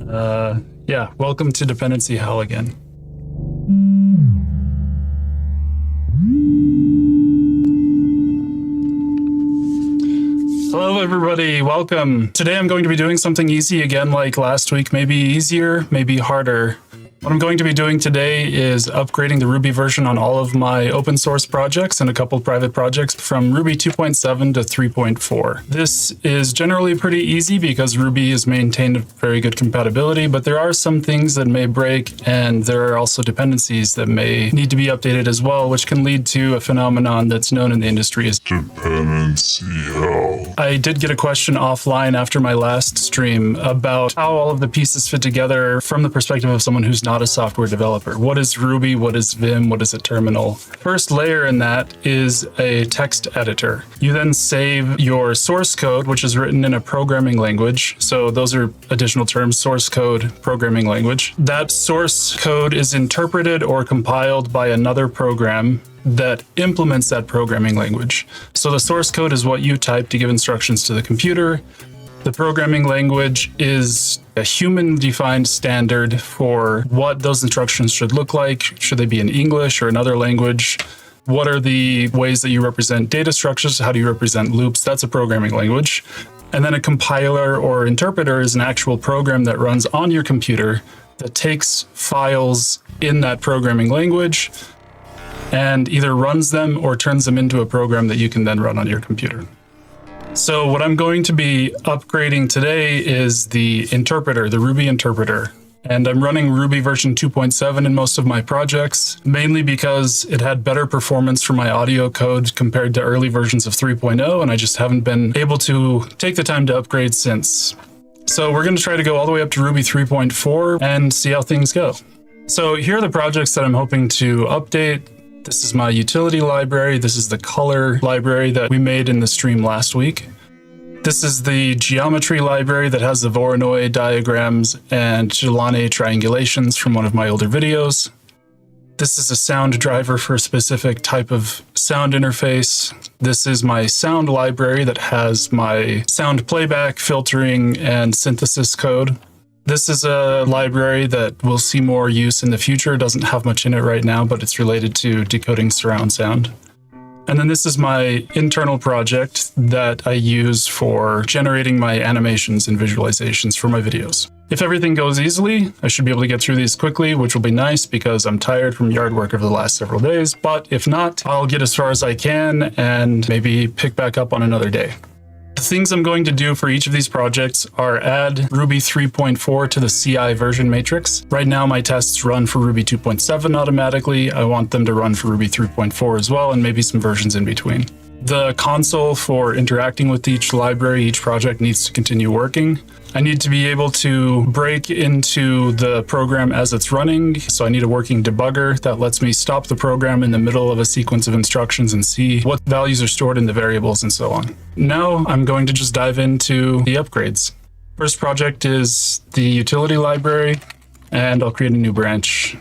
Yeah, welcome to Dependency Hell again. Hello everybody, welcome. Today I'm going to be doing something easy again like last week, maybe easier, maybe harder. What I'm going to be doing today is upgrading the Ruby version on all of my open source projects and a couple private projects from Ruby 2.7 to 3.4. This is generally pretty easy because Ruby has maintained very good compatibility, but there are some things that may break, and there are also dependencies that may need to be updated as well, which can lead to a phenomenon that's known in the industry as dependency hell. I did get a question offline after my last stream about how all of the pieces fit together from the perspective of someone who's not a software developer. What is Ruby? What is Vim? What is a terminal? First layer in that is a text editor. You then save your source code, which is written in a programming language. So those are additional terms, source code, programming language. That source code is interpreted or compiled by another program that implements that programming language. So the source code is what you type to give instructions to the computer. The programming language is a human-defined standard for what those instructions should look like. Should they be in English or another language? What are the ways that you represent data structures? How do you represent loops? That's a programming language. And then a compiler or interpreter is an actual program that runs on your computer that takes files in that programming language and either runs them or turns them into a program that you can then run on your computer. So what I'm going to be upgrading today is the interpreter, the Ruby interpreter. And I'm running Ruby version 2.7 in most of my projects, mainly because it had better performance for my audio code compared to early versions of 3.0, and I just haven't been able to take the time to upgrade since. So we're going to try to go all the way up to Ruby 3.4 and see how things go. So here are the projects that I'm hoping to update. This is my utility library. This is the color library that we made in the stream last week. This is the geometry library that has the Voronoi diagrams and Delaunay triangulations from one of my older videos. This is a sound driver for a specific type of sound interface. This is my sound library that has my sound playback, filtering, and synthesis code. This is a library that will see more use in the future. It doesn't have much in it right now, but it's related to decoding surround sound. And then this is my internal project that I use for generating my animations and visualizations for my videos. If everything goes easily, I should be able to get through these quickly, which will be nice because I'm tired from yard work over the last several days. But if not, I'll get as far as I can and maybe pick back up on another day. The things I'm going to do for each of these projects are add Ruby 3.4 to the CI version matrix. Right now, my tests run for Ruby 2.7 automatically. I want them to run for Ruby 3.4 as well, and maybe some versions in between. The console for interacting with each library, each project needs to continue working. I need to be able to break into the program as it's running. So I need a working debugger that lets me stop the program in the middle of a sequence of instructions and see what values are stored in the variables and so on. Now I'm going to just dive into the upgrades. First project is the utility library, and I'll create a new branch.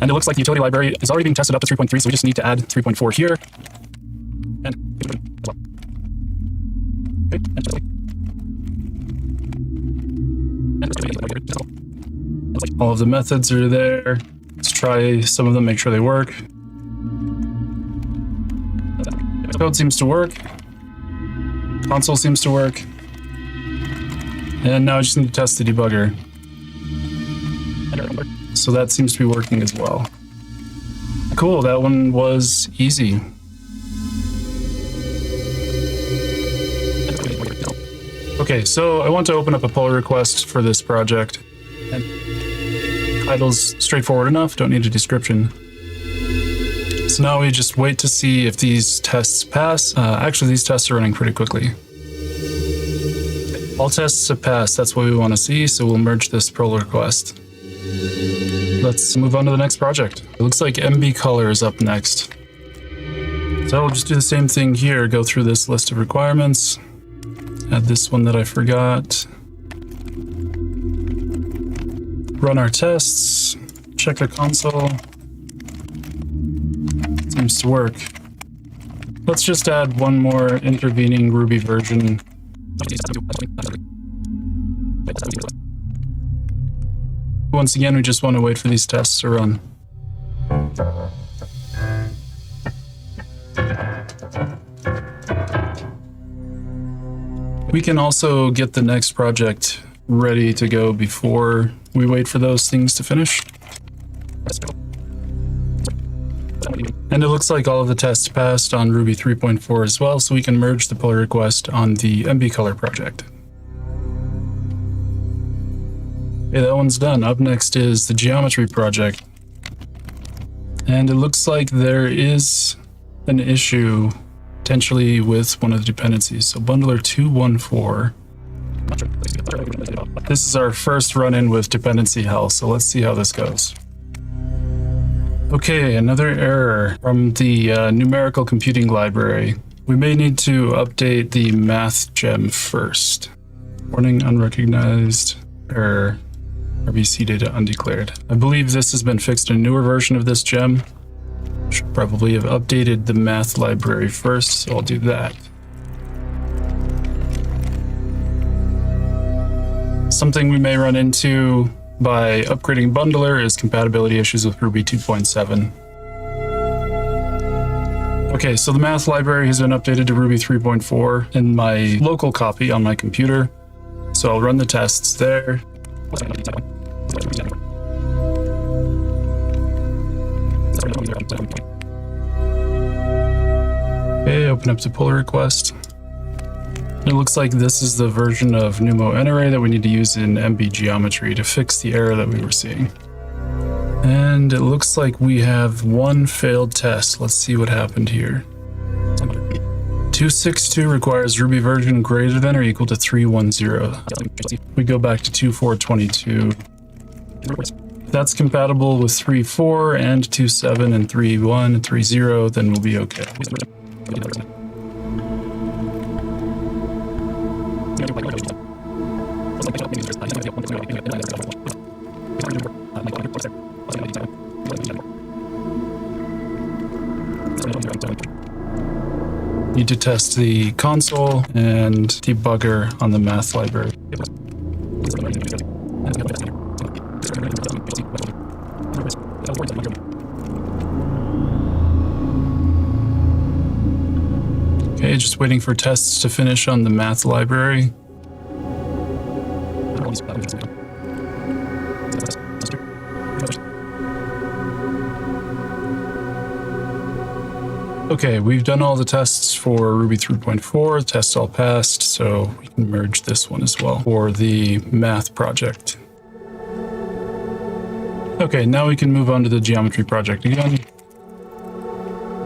And it looks like the utility library is already being tested up to 3.3, so we just need to add 3.4 here. All of the methods are there. Let's try some of them, make sure they work. Code seems to work. Console seems to work. And now I just need to test the debugger. So that seems to be working as well. Cool, that one was easy. Okay, so I want to open up a pull request for this project. And title's straightforward enough, don't need a description. So now we just wait to see if these tests pass. Actually, these tests are running pretty quickly. All tests have passed, that's what we want to see, so we'll merge this pull request. Let's move on to the next project. It looks like MB color is up next. So I'll just do the same thing here, go through this list of requirements. Add this one that I forgot. Run our tests, check the console. Seems to work. Let's just add one more intervening Ruby version. Once again, we just want to wait for these tests to run. We can also get the next project ready to go before we wait for those things to finish. And it looks like all of the tests passed on Ruby 3.4 as well, so we can merge the pull request on the mb-color project. Okay, that one's done. Up next is the geometry project. And it looks like there is an issue potentially with one of the dependencies. So bundler 214. This is our first run-in with dependency hell, so let's see how this goes. Okay, another error from the numerical computing library. We may need to update the math gem first. Warning, unrecognized error, RBC data undeclared. I believe this has been fixed in a newer version of this gem. Should probably have updated the math library first, so I'll do that. Something we may run into by upgrading bundler is compatibility issues with Ruby 2.7. Okay, so the math library has been updated to Ruby 3.4 in my local copy on my computer. So I'll run the tests there. Okay, open up the pull request. It looks like this is the version of pneumo-n-array that we need to use in mb-geometry to fix the error that we were seeing. And it looks like we have one failed test. Let's see what happened here. 262 requires Ruby version greater than or equal to 310. We go back to 2422. If that's compatible with 3.4 and 2.7 and 3.1 and 3.0, then we'll be okay. Need to test the console and debugger on the math library. Okay, just waiting for tests to finish on the math library. Okay, we've done all the tests for Ruby 3.4, tests all passed, so we can merge this one as well for the math project. Okay, now we can move on to the geometry project again.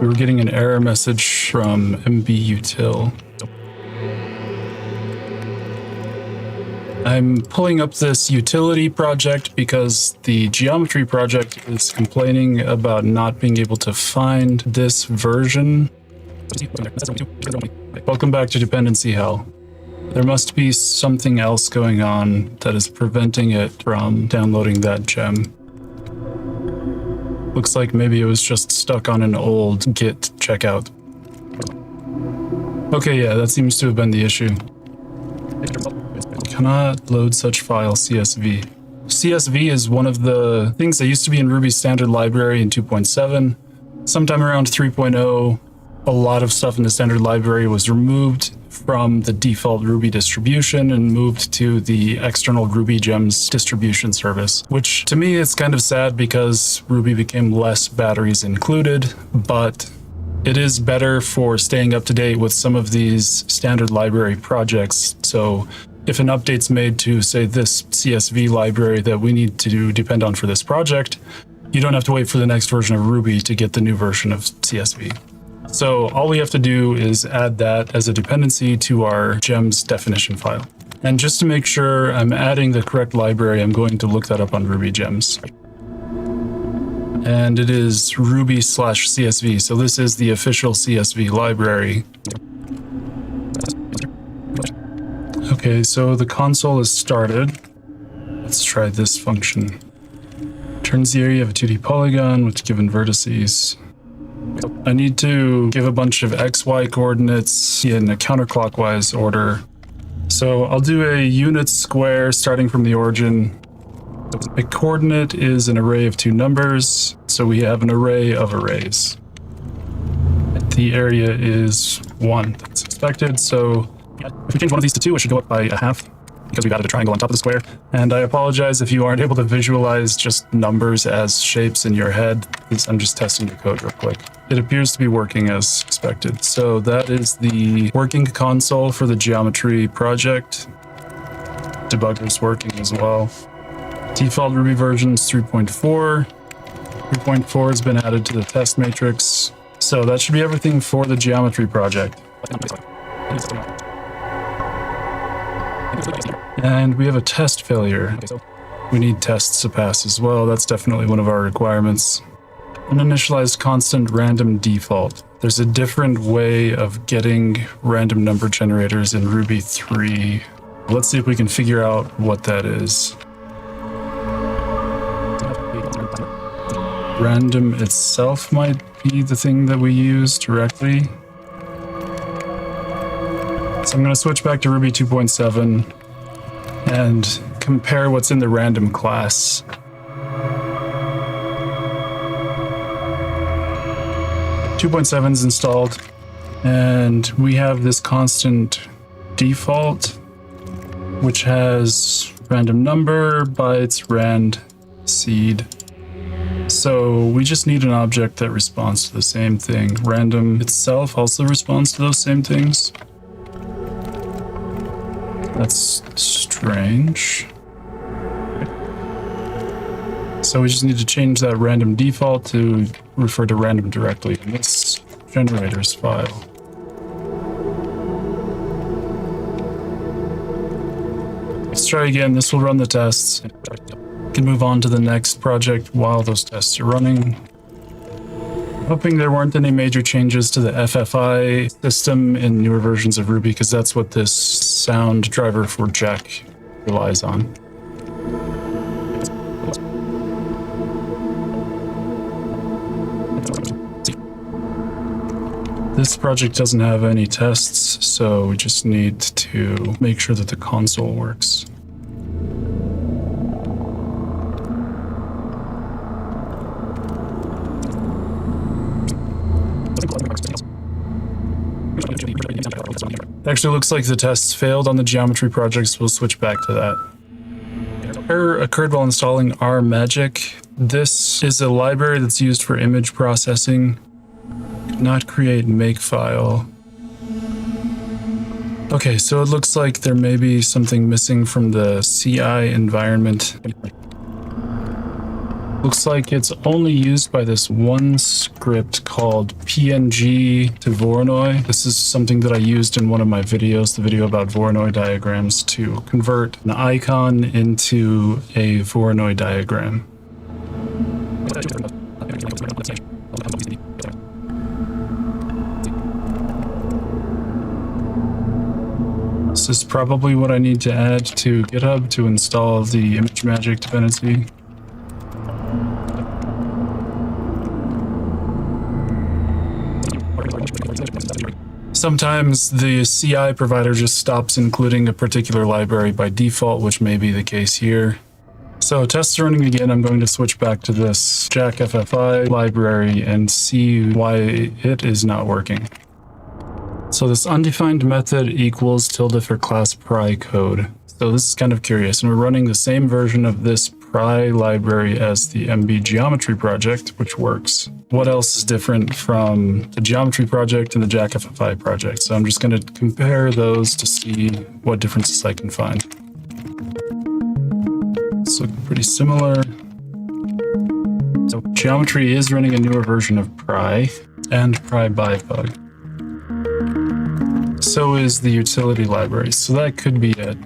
We were getting an error message from mb-util. I'm pulling up this utility project because the geometry project is complaining about not being able to find this version. Welcome back to dependency hell. There must be something else going on that is preventing it from downloading that gem. Looks like maybe it was just stuck on an old git checkout. Okay, yeah, that seems to have been the issue. Cannot load such file CSV. CSV is one of the things that used to be in Ruby's standard library in 2.7. Sometime around 3.0, a lot of stuff in the standard library was removed from the default Ruby distribution and moved to the external Ruby gems distribution service, which to me it's kind of sad because Ruby became less batteries included, but it is better for staying up to date with some of these standard library projects. So if an update's made to, say, this CSV library that we need to depend on for this project, you don't have to wait for the next version of Ruby to get the new version of CSV. So all we have to do is add that as a dependency to our gems definition file. And just to make sure I'm adding the correct library, I'm going to look that up on Ruby gems. And it is ruby/CSV. So this is the official CSV library. Okay, so the console is started. Let's try this function. Turns the area of a 2D polygon with given vertices. I need to give a bunch of XY coordinates in a counterclockwise order. So I'll do a unit square starting from the origin. A coordinate is an array of two numbers, so we have an array of arrays. The area is 1. That's expected, so if we change one of these to 2, it should go up by a half, because we've added a triangle on top of the square. And I apologize if you aren't able to visualize just numbers as shapes in your head. I'm just testing your code real quick. It appears to be working as expected. So that is the working console for the geometry project. Debugger's working as well. Default Ruby version is 3.4. 3.4 has been added to the test matrix. So that should be everything for the geometry project. And we have a test failure. We need tests to pass as well. That's definitely one of our requirements. Uninitialized constant random default. There's a different way of getting random number generators in Ruby 3. Let's see if we can figure out what that is. Random itself might be the thing that we use directly. So I'm going to switch back to Ruby 2.7 and compare what's in the random class. Two 2.7 is installed, and we have this constant default, which has random number, bytes, rand, seed. So we just need an object that responds to the same thing. Random itself also responds to those same things. That's strange. So we just need to change that random default to refer to random directly in this generators file. Let's try again. This will run the tests. We can move on to the next project while those tests are running. Hoping there weren't any major changes to the FFI system in newer versions of Ruby, because that's what this sound driver for Jack relies on. This project doesn't have any tests, so we just need to make sure that the console works. It actually looks like the tests failed on the geometry projects. We'll switch back to that. Error occurred while installing ImageMagick. This is a library that's used for image processing. Could not create makefile. Okay, so it looks like there may be something missing from the CI environment. Looks like it's only used by this one script called PNG to Voronoi. This is something that I used in one of my videos, the video about Voronoi diagrams, to convert an icon into a Voronoi diagram. This is probably what I need to add to GitHub to install the ImageMagick dependency. Sometimes the CI provider just stops including a particular library by default, which may be the case here. So tests are running again. I'm going to switch back to this jackffi library and see why it is not working. So this undefined method equals tilde for class pry code. So this is kind of curious, and we're running the same version of this pry library as the mb-geometry project, which works. What else is different from the geometry project and the jackffi project? So I'm just going to compare those to see what differences I can find. It's looking pretty similar. So geometry is running a newer version of pry and pry bybug. So is the utility library, so that could be it.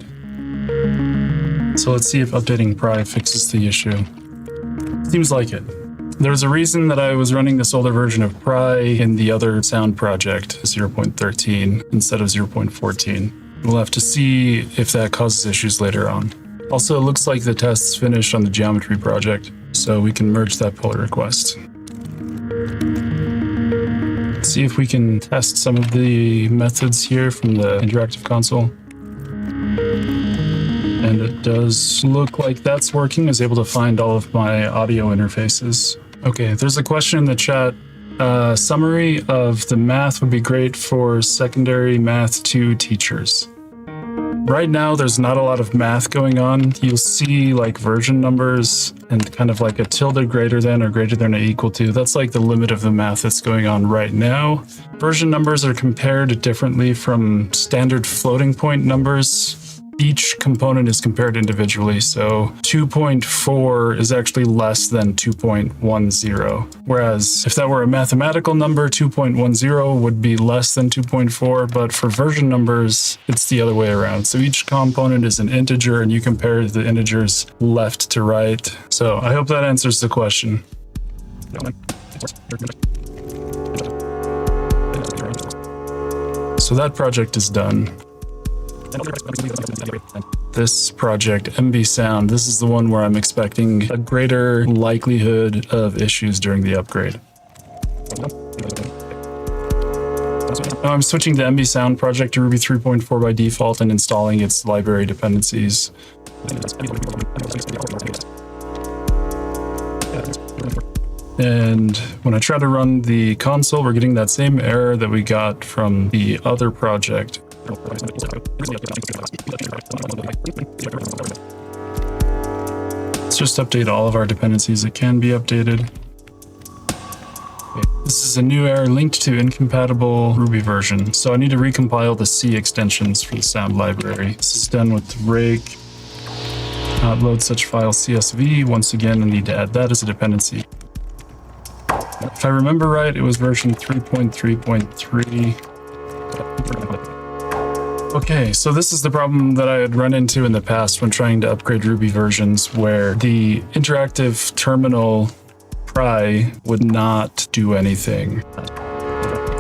So let's see if updating pry fixes the issue. Seems like it. There's a reason that I was running this older version of pry in the other sound project, 0.13, instead of 0.14. We'll have to see if that causes issues later on. Also, it looks like the tests finished on the geometry project, so we can merge that pull request. See if we can test some of the methods here from the interactive console. And it does look like that's working. I was able to find all of my audio interfaces. Okay, there's a question in the chat. Summary of the math would be great for secondary math 2 teachers. Right now, there's not a lot of math going on. You'll see like version numbers and kind of like a tilde greater than or greater than or equal to. That's like the limit of the math that's going on right now. Version numbers are compared differently from standard floating point numbers. Each component is compared individually, so 2.4 is actually less than 2.10. Whereas if that were a mathematical number, 2.10 would be less than 2.4, but for version numbers, it's the other way around. So each component is an integer and you compare the integers left to right. So I hope that answers the question. So that project is done. This project, mb-sound, this is the one where I'm expecting a greater likelihood of issues during the upgrade. Now I'm switching the mb-sound project to Ruby 3.4 by default and installing its library dependencies. And when I try to run the console, we're getting that same error that we got from the other project. Let's just update all of our dependencies that can be updated. Okay. This is a new error linked to incompatible Ruby version. So I need to recompile the C extensions for the sound library. This is done with rake. Not load such file CSV. Once again, I need to add that as a dependency. If I remember right, it was version 3.3.3. Okay, so this is the problem that I had run into in the past when trying to upgrade Ruby versions, where the interactive terminal pry would not do anything.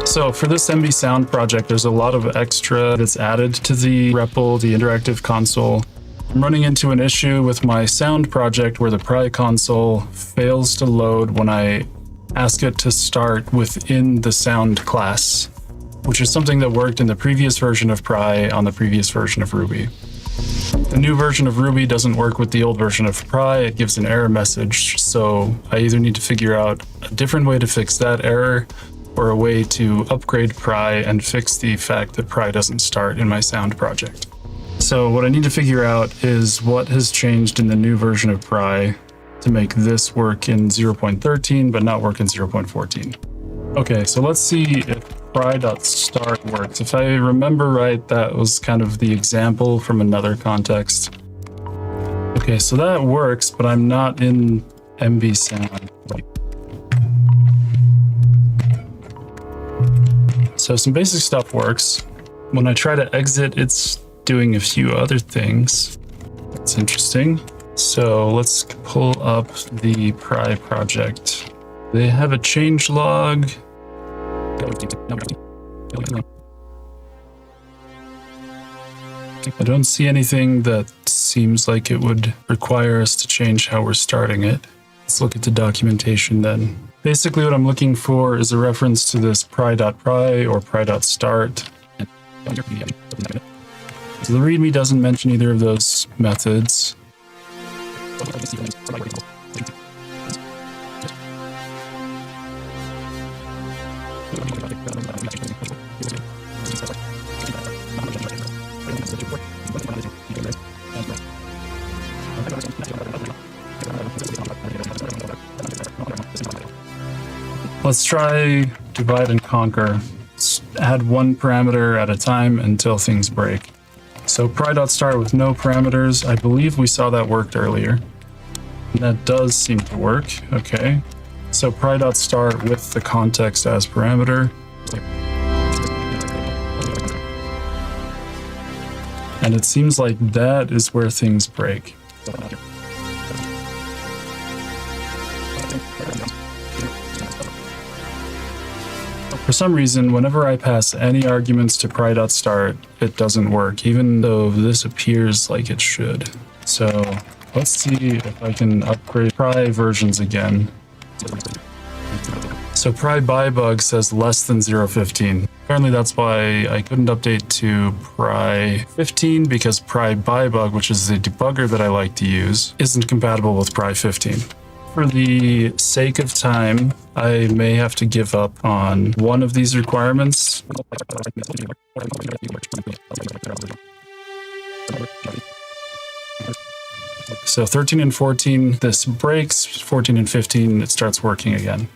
So for this mb-sound project, there's a lot of extra that's added to the REPL, the interactive console. I'm running into an issue with my sound project where the pry console fails to load when I ask it to start within the sound class, which is something that worked in the previous version of pry on the previous version of Ruby. The new version of Ruby doesn't work with the old version of pry. It gives an error message, so I either need to figure out a different way to fix that error or a way to upgrade pry and fix the fact that pry doesn't start in my sound project. So what I need to figure out is what has changed in the new version of pry to make this work in 0.13 but not work in 0.14. Okay, so let's see if pry.start works. If I remember right, that was kind of the example from another context. Okay, so that works, but I'm not in mb-sound. So some basic stuff works. When I try to exit, it's doing a few other things. That's interesting. So let's pull up the pry project. They have a change log. I don't see anything that seems like it would require us to change how we're starting it. Let's look at the documentation then. Basically what I'm looking for is a reference to this pry.pry or pry.start. So the README doesn't mention either of those methods. Let's try divide and conquer. Let's add one parameter at a time until things break. So pry.start with no parameters. I believe we saw that worked earlier. And that does seem to work. Okay. So pry.start with the context as parameter. And it seems like that is where things break. For some reason, whenever I pass any arguments to pry.start, it doesn't work, even though this appears like it should. So let's see if I can upgrade pry versions again. So pry by bug says less than 0.15. Apparently that's why I couldn't update to pry 15 because pry by bug, which is the debugger that I like to use, isn't compatible with pry 15. For the sake of time, I may have to give up on one of these requirements. So 13 and 14, this breaks. 14 and 15, it starts working again.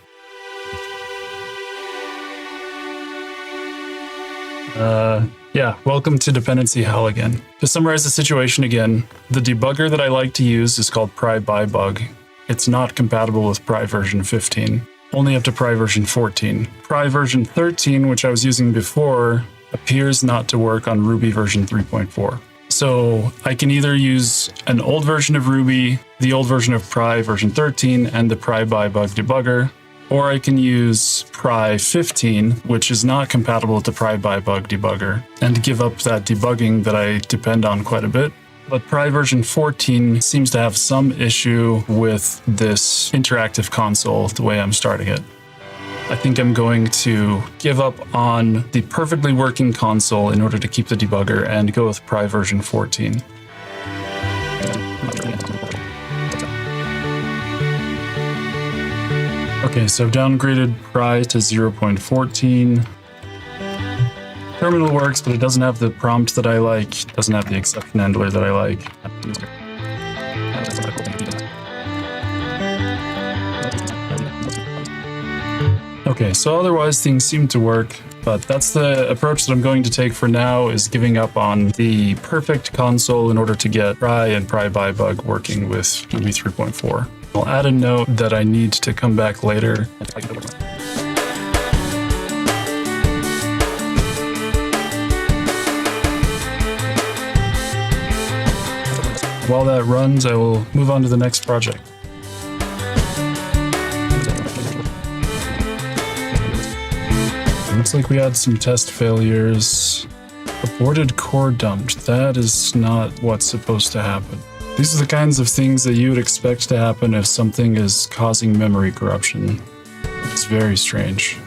Yeah, welcome to dependency hell again. To summarize the situation again, the debugger that I like to use is called pry by bug. It's not compatible with pry version 15, only up to pry version 14. Pry version 13, which I was using before, appears not to work on Ruby version 3.4. So I can either use an old version of Ruby, the old version of pry version 13, and the pry by bug debugger, or I can use pry 15, which is not compatible with the pry by bug debugger, and give up that debugging that I depend on quite a bit. But pry version 14 seems to have some issue with this interactive console the way I'm starting it. I think I'm going to give up on the perfectly working console in order to keep the debugger and go with pry version 14. Okay, so I've downgraded pry to 0.14. Terminal works, but it doesn't have the prompt that I like, doesn't have the exception handler that I like. Okay, so otherwise things seem to work, but that's the approach that I'm going to take for now, is giving up on the perfect console in order to get pry and pry by bug working with Ruby 3.4. I'll add a note that I need to come back later. While that runs, I will move on to the next project. Looks like we had some test failures. Aborted core dumped. That is not what's supposed to happen. These are the kinds of things that you would expect to happen if something is causing memory corruption. It's very strange.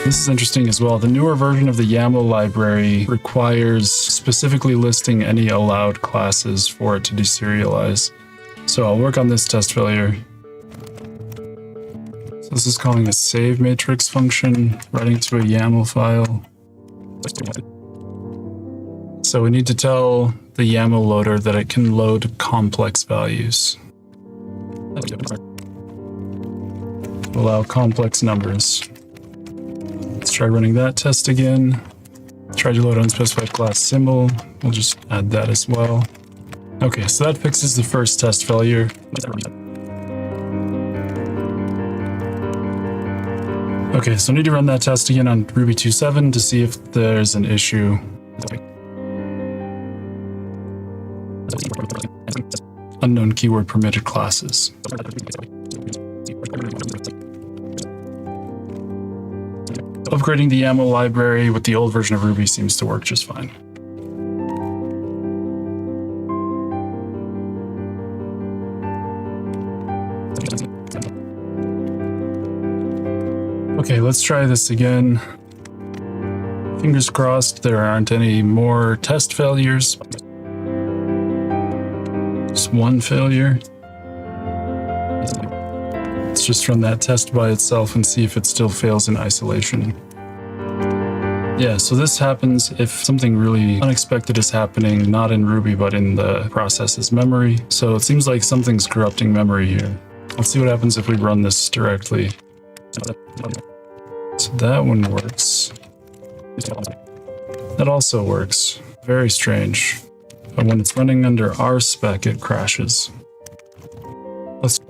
This is interesting as well. The newer version of the YAML library requires specifically listing any allowed classes for it to deserialize. So I'll work on this test failure. So this is calling a save matrix function, writing to a YAML file. So we need to tell the YAML loader that it can load complex values. Allow complex numbers. Let's try running that test again. Try to load unspecified class symbol. We'll just add that as well. Okay, so that fixes the first test failure. Okay, so I need to run that test again on Ruby 2.7 to see if there's an issue. Unknown keyword permitted classes. Upgrading the YAML library with the old version of Ruby seems to work just fine. Okay, let's try this again. Fingers crossed there aren't any more test failures. Just one failure. Let's just run that test by itself and see if it still fails in isolation. Yeah, so this happens if something really unexpected is happening, not in Ruby, but in the process's memory. So it seems like something's corrupting memory here. Let's see what happens if we run this directly. So that one works. That also works. Very strange. But when it's running under RSpec, it crashes. Let's...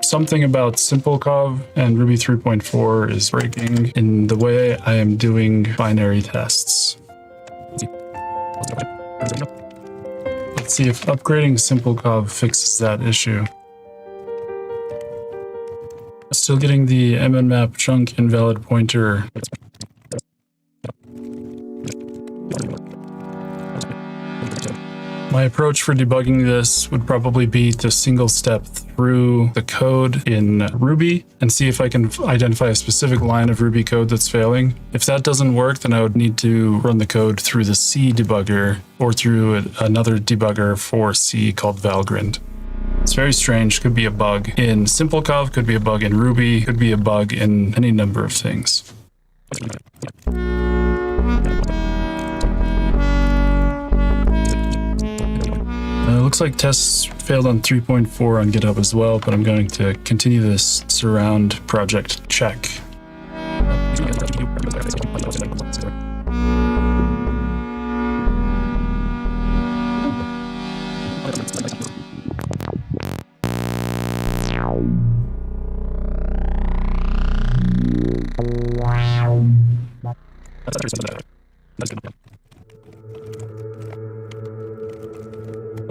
Something about SimpleCov and Ruby 3.4 is breaking in the way I am doing binary tests. Let's Let's see if upgrading SimpleCov fixes that issue. Still getting the mnmap chunk invalid pointer. My approach for debugging this would probably be to single step through the code in Ruby and see if I can identify a specific line of Ruby code that's failing. If that doesn't work, then I would need to run the code through the C debugger or through another debugger for C called Valgrind. It's very strange. Could be a bug in SimpleCov, could be a bug in Ruby, could be a bug in any number of things. It looks like tests failed on 3.4 on GitHub as well, but I'm going to continue this surround project check.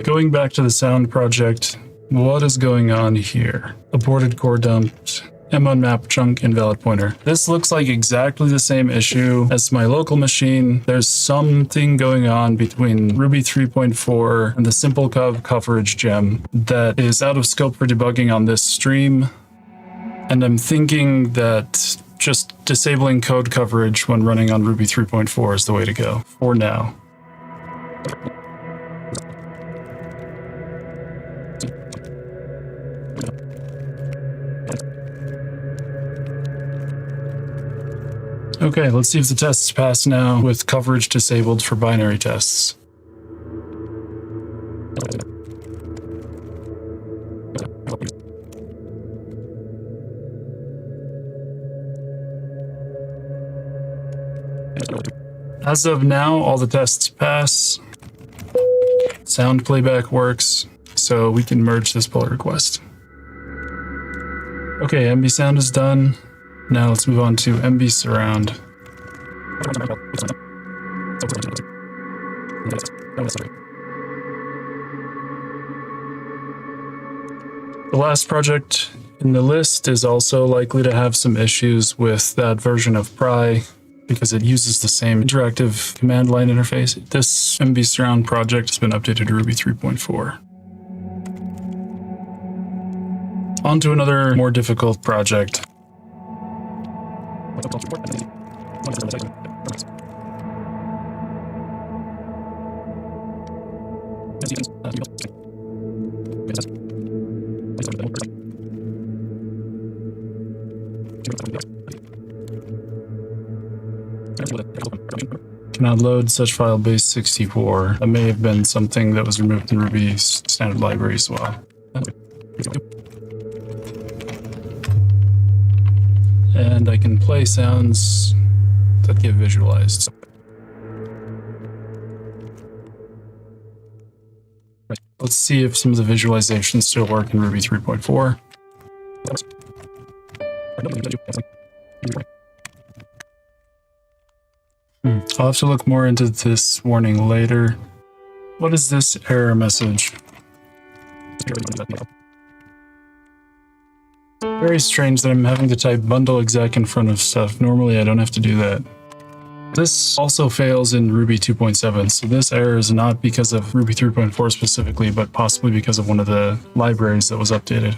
Going back to the sound project, what is going on here? Aborted core dumped, mnmap chunk invalid pointer. This looks like exactly the same issue as my local machine. There's something going on between Ruby 3.4 and the SimpleCov coverage gem that is out of scope for debugging on this stream. And I'm thinking that just disabling code coverage when running on Ruby 3.4 is the way to go for now. Okay, let's see if the tests pass now with coverage disabled for binary tests. As of now, all the tests pass. Sound playback works, so we can merge this pull request. Okay, mb-sound is done. Now let's move on to mb-surround. The last project in the list is also likely to have some issues with that version of Pry because it uses the same interactive command line interface. This mb-surround project has been updated to Ruby 3.4. On to another more difficult project. Cannot load such file base 64. That may have been something that was removed in Ruby's standard library as well. And I can play sounds that get visualized. Let's see if some of the visualizations still work in Ruby 3.4. I'll have to look more into this warning later. What is this error message? Very strange that I'm having to type bundle exec in front of stuff. Normally I don't have to do that. This also fails in Ruby 2.7, so this error is not because of Ruby 3.4 specifically, but possibly because of one of the libraries that was updated.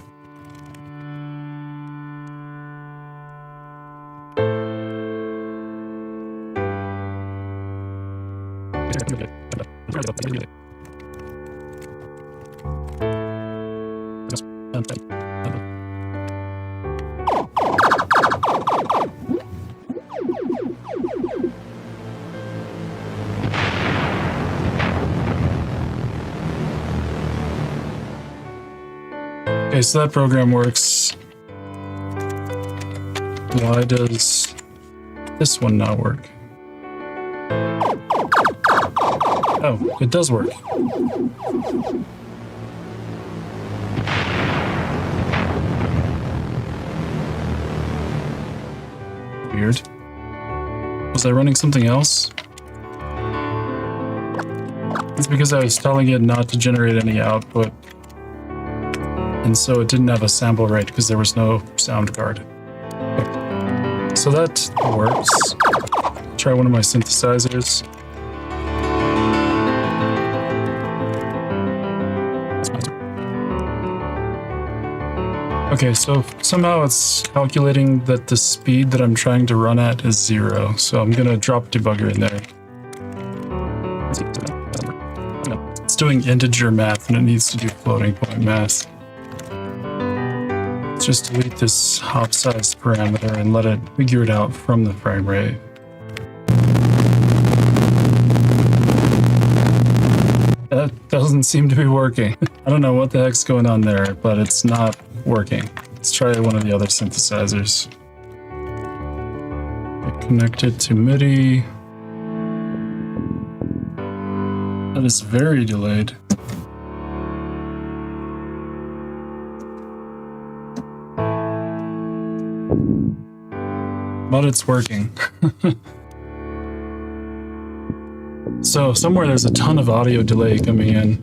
Okay, so that program works. Why does this one not work? Oh, it does work. Weird. Was I running something else? It's because I was telling it not to generate any output. And so it didn't have a sample rate because there was no sound card. Okay. So that works. Try one of my synthesizers. Okay, so somehow it's calculating that the speed that I'm trying to run at is 0. So I'm gonna drop debugger in there. It's doing integer math and it needs to do floating point math. Let's just delete this hop size parameter and let it figure it out from the frame rate. That doesn't seem to be working. I don't know what the heck's going on there, but it's not working. Let's try one of the other synthesizers. Connect it to MIDI. That is very delayed. But it's working. So somewhere there's a ton of audio delay coming in.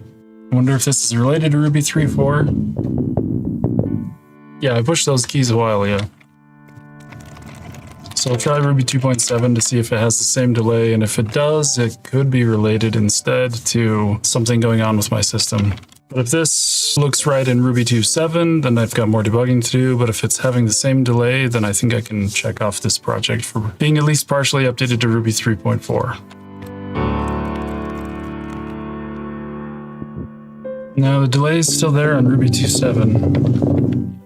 I wonder if this is related to Ruby 3.4. Yeah, I pushed those keys a while ago. So I'll try Ruby 2.7 to see if it has the same delay, and if it does, it could be related instead to something going on with my system. But if this looks right in Ruby 2.7, then I've got more debugging to do, but if it's having the same delay, then I think I can check off this project for being at least partially updated to Ruby 3.4. Now the delay is still there on Ruby 2.7.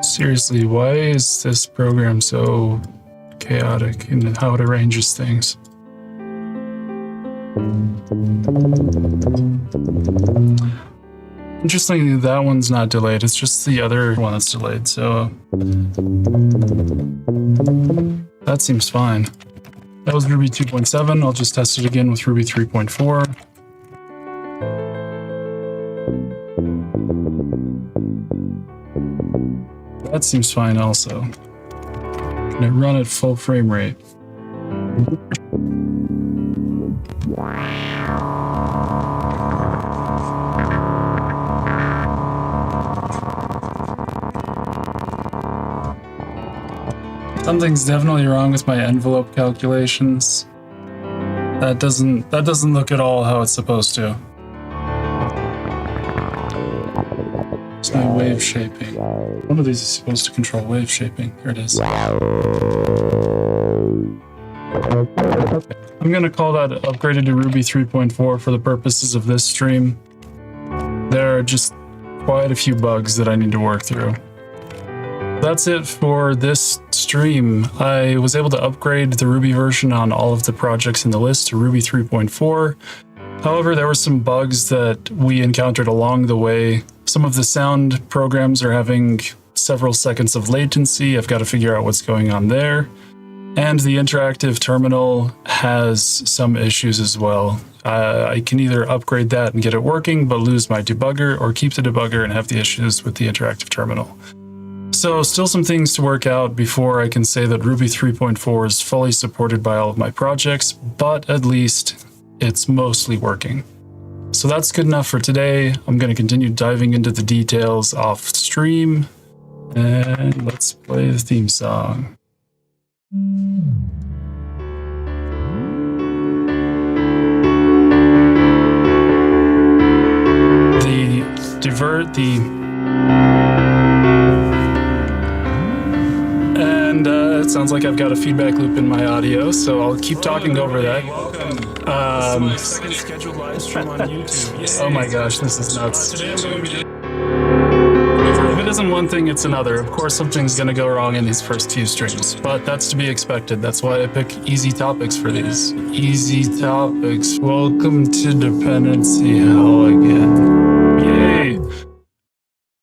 Seriously, why is this program so chaotic in how it arranges things? Interestingly, that one's not delayed. It's just the other one that's delayed, so that seems fine. That was Ruby 2.7. I'll just test it again with Ruby 3.4. That seems fine also. Can it run at full frame rate? Something's definitely wrong with my envelope calculations. That doesn't look at all how it's supposed to. It's my wave shaping. One of these is supposed to control wave shaping. Here it is. I'm gonna call that upgraded to Ruby 3.4 for the purposes of this stream. There are just quite a few bugs that I need to work through. That's it for this stream. I was able to upgrade the Ruby version on all of the projects in the list to Ruby 3.4. However, there were some bugs that we encountered along the way. Some of the sound programs are having several seconds of latency. I've got to figure out what's going on there. And the interactive terminal has some issues as well. I can either upgrade that and get it working, but lose my debugger, or keep the debugger and have the issues with the interactive terminal. So still some things to work out before I can say that Ruby 3.4 is fully supported by all of my projects, but at least it's mostly working. So that's good enough for today. I'm going to continue diving into the details off stream, and let's play the theme song. And it sounds like I've got a feedback loop in my audio, so I'll keep talking over that. My second scheduled live stream on YouTube. Oh my gosh, this is nuts. If it isn't one thing, it's another. Of course, something's going to go wrong in these first few streams, but that's to be expected. That's why I pick easy topics for these. Easy topics. Welcome to Dependency Hell again.